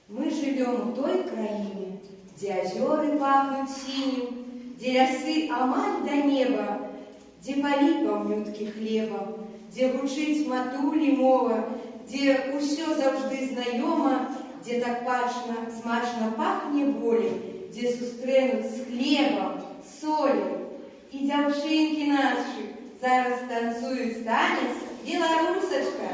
Мы живем в той краине, где озеры пахнут синим, где лясы амаль до неба, где полі паўнюткі хлеба, где гучыць матулі мова, где усё заўжды знаёма, где так смачна пахне волей, где сустрэнуць з хлебам, солью. І дзяўчынкі нашы зараз танцуюць танец беларусачка.